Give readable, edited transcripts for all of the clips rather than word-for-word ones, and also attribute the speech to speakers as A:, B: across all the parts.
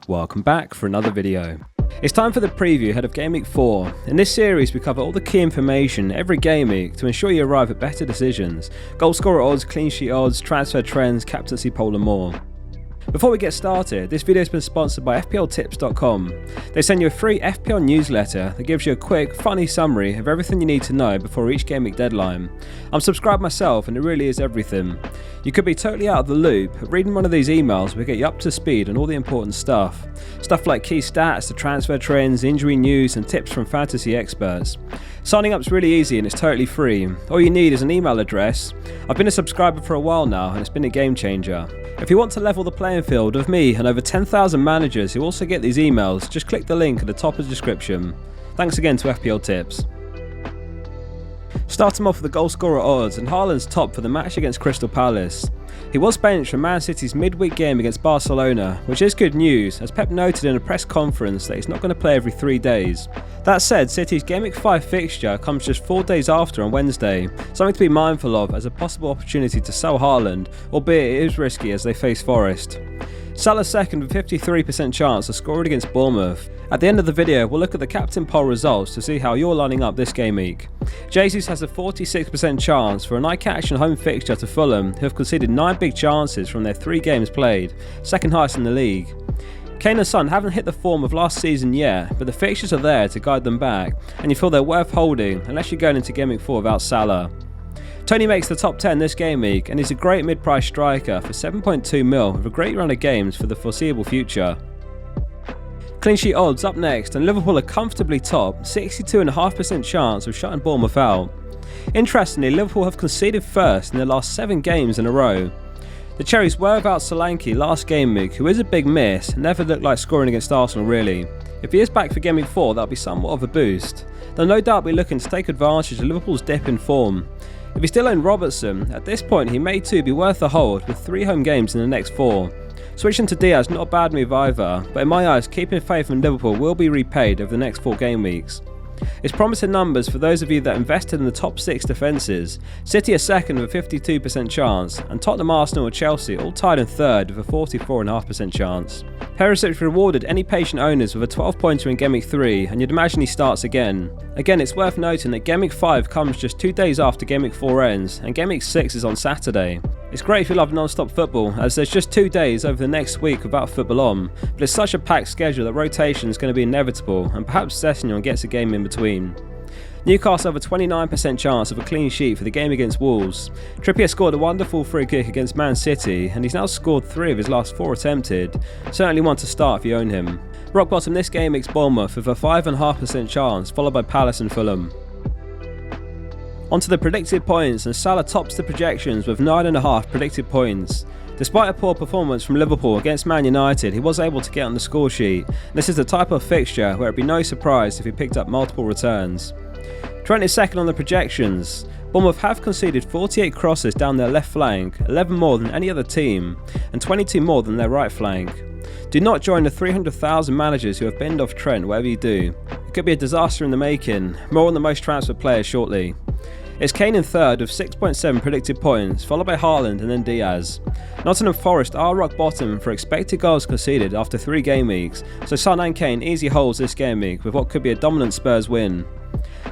A: welcome back for another video. It's time for the preview ahead of Gameweek 4. In this series we cover all the key information every game week to ensure you arrive at better decisions, goalscorer odds, clean sheet odds, transfer trends, captaincy poll and more. Before we get started, this video has been sponsored by fpltips.com. They send you a free FPL newsletter that gives you a quick, funny summary of everything you need to know before each game week deadline. I'm subscribed myself and it really is everything. You could be totally out of the loop, but reading one of these emails will get you up to speed on all the important stuff. Stuff like key stats, the transfer trends, injury news and tips from fantasy experts. Signing up's really easy and it's totally free. All you need is an email address. I've been a subscriber for a while now and it's been a game changer. If you want to level the playing field with me and over 10,000 managers who also get these emails, just click the link at the top of the description. Thanks again to FPL Tips. Start him off with the goalscorer odds, and Haaland's top for the match against Crystal Palace. He was benched from Man City's midweek game against Barcelona, which is good news, as Pep noted in a press conference that he's not going to play every 3 days. That said, City's Gameweek 5 fixture comes just 4 days after on Wednesday, something to be mindful of as a possible opportunity to sell Haaland, albeit it is risky as they face Forest. Salah's second with 53% chance of scoring against Bournemouth. At the end of the video, we'll look at the Captain Poll results to see how you're lining up this game week. Jesus has a 46% chance for an eye-catching home fixture to Fulham, who have conceded 9 big chances from their 3 games played, second highest in the league. Kane and Son haven't hit the form of last season yet, but the fixtures are there to guide them back, and you feel they're worth holding unless you're going into Gameweek 4 without Salah. Tony makes the top 10 this game week and he's a great mid-price striker for 7.2 mil with a great run of games for the foreseeable future. Clean sheet odds up next, and Liverpool are comfortably top, 62.5% chance of shutting Bournemouth out. Interestingly, Liverpool have conceded first in their last 7 games in a row. The Cherries were without Solanke last game week, who is a big miss and never looked like scoring against Arsenal really. If he is back for Gameweek 4, that'll be somewhat of a boost. They'll no doubt be looking to take advantage of Liverpool's dip in form. If you still own Robertson, at this point he may too be worth a hold with 3 home games in the next 4. Switching to Diaz, not a bad move either, but in my eyes keeping faith in Liverpool will be repaid over the next 4 game weeks. It's promising numbers for those of you that invested in the top 6 defences. City are second with a 52% chance, and Tottenham, Arsenal and Chelsea all tied in third with a 44.5% chance. Perisic rewarded any patient owners with a 12-pointer in Gameweek 3, and you'd imagine he starts again. Again, it's worth noting that Gameweek 5 comes just 2 days after Gameweek 4 ends, and Gameweek 6 is on Saturday. It's great if you love non-stop football, as there's just 2 days over the next week without football on, but it's such a packed schedule that rotation is going to be inevitable, and perhaps Sessegnon gets a game in between. Newcastle have a 29% chance of a clean sheet for the game against Wolves. Trippier scored a wonderful free kick against Man City, and he's now scored 3 of his last 4 attempted. Certainly one to start if you own him. Rock bottom this game makes Bournemouth with a 5.5% chance, followed by Palace and Fulham. Onto the predicted points, and Salah tops the projections with 9.5 predicted points. Despite a poor performance from Liverpool against Man United, he was able to get on the score sheet. This is the type of fixture where it'd be no surprise if he picked up multiple returns. Trent is second on the projections. Bournemouth have conceded 48 crosses down their left flank, 11 more than any other team, and 22 more than their right flank. Do not join the 300,000 managers who have binned off Trent, whatever you do. It could be a disaster in the making. More on the most transferred players shortly. It's Kane in third with 6.7 predicted points, followed by Haaland and then Diaz. Nottingham Forest are rock bottom for expected goals conceded after 3 game weeks, so Son and Kane easy holds this game week with what could be a dominant Spurs win.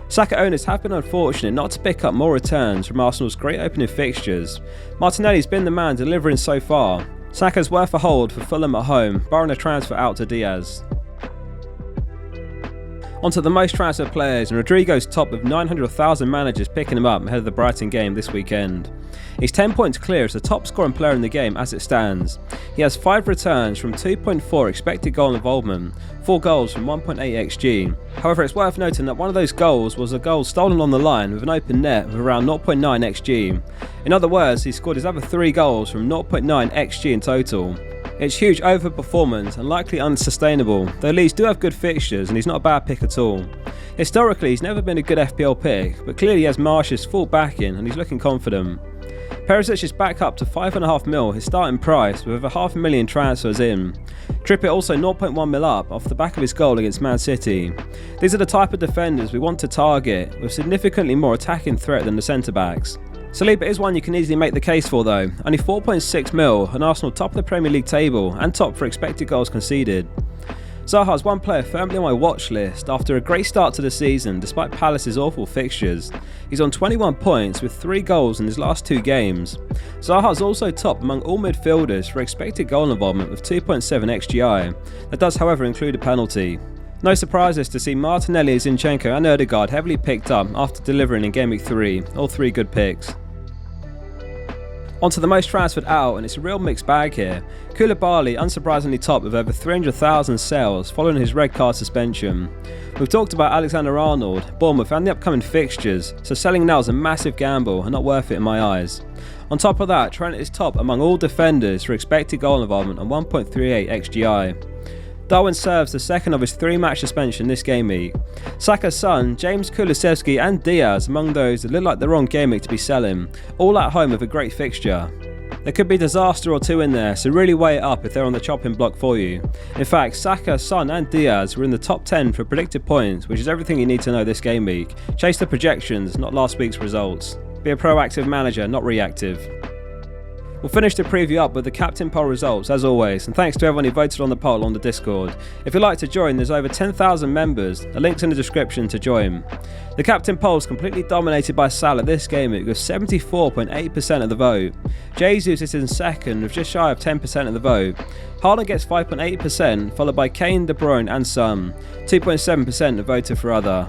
A: Saka owners have been unfortunate not to pick up more returns from Arsenal's great opening fixtures. Martinelli's been the man delivering so far. Saka's worth a hold for Fulham at home, barring a transfer out to Diaz. Onto the most transferred players, and Rodrigo's top with 900,000 managers picking him up ahead of the Brighton game this weekend. He's 10 points clear as the top scoring player in the game as it stands. He has 5 returns from 2.4 expected goal involvement, 4 goals from 1.8 xg. However, it's worth noting that one of those goals was a goal stolen on the line with an open net with around 0.9 xg. In other words, he scored his other 3 goals from 0.9 xg in total. It's huge overperformance and likely unsustainable, though Leeds do have good fixtures and he's not a bad pick at all. Historically, he's never been a good FPL pick, but clearly he has Marsh's full backing and he's looking confident. Perisic is back up to 5.5 mil, his starting price, with over 500,000 transfers in. Trippier also 0.1 mil up off the back of his goal against Man City. These are the type of defenders we want to target, with significantly more attacking threat than the centre-backs. Saliba is one you can easily make the case for though, only 4.6 mil and Arsenal top of the Premier League table and top for expected goals conceded. Zaha's one player firmly on my watch list after a great start to the season despite Palace's awful fixtures. He's on 21 points with 3 goals in his last 2 games. Zaha's also top among all midfielders for expected goal involvement with 2.7 XGI. That does however include a penalty. No surprises to see Martinelli, Zinchenko and Ødegaard heavily picked up after delivering in Gameweek 3, all 3 good picks. On to the most transferred out, and it's a real mixed bag here. Koulibaly unsurprisingly top with over 300,000 sales following his red card suspension. We've talked about Alexander-Arnold, Bournemouth and the upcoming fixtures, so selling now is a massive gamble and not worth it in my eyes. On top of that, Trent is top among all defenders for expected goal involvement on 1.38 XGI. Darwin serves the second of his 3-match suspension this game week. Saka's son, James Kulusevski and Diaz among those that look like the wrong game week to be selling, all at home with a great fixture. There could be a disaster or 2 in there, so really weigh it up if they're on the chopping block for you. In fact, Saka, Son and Diaz were in the top 10 for predicted points, which is everything you need to know this game week. Chase the projections, not last week's results. Be a proactive manager, not reactive. We'll finish the preview up with the Captain Poll results as always, and thanks to everyone who voted on the poll on the Discord. If you'd like to join, there's over 10,000 members, a link's in the description to join. The Captain Poll is completely dominated by Salah this game week with 74.8% of the vote. Jesus is in second with just shy of 10% of the vote. Haaland gets 5.8%, followed by Kane, De Bruyne and Son. 2.7% have voted for other.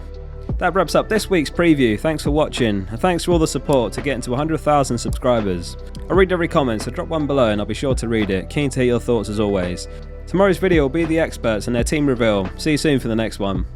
A: That wraps up this week's preview. Thanks for watching, and thanks for all the support to get to 100,000 subscribers. I read every comment, so drop one below and I'll be sure to read it. Keen to hear your thoughts as always. Tomorrow's video will be the experts and their team reveal. See you soon for the next one.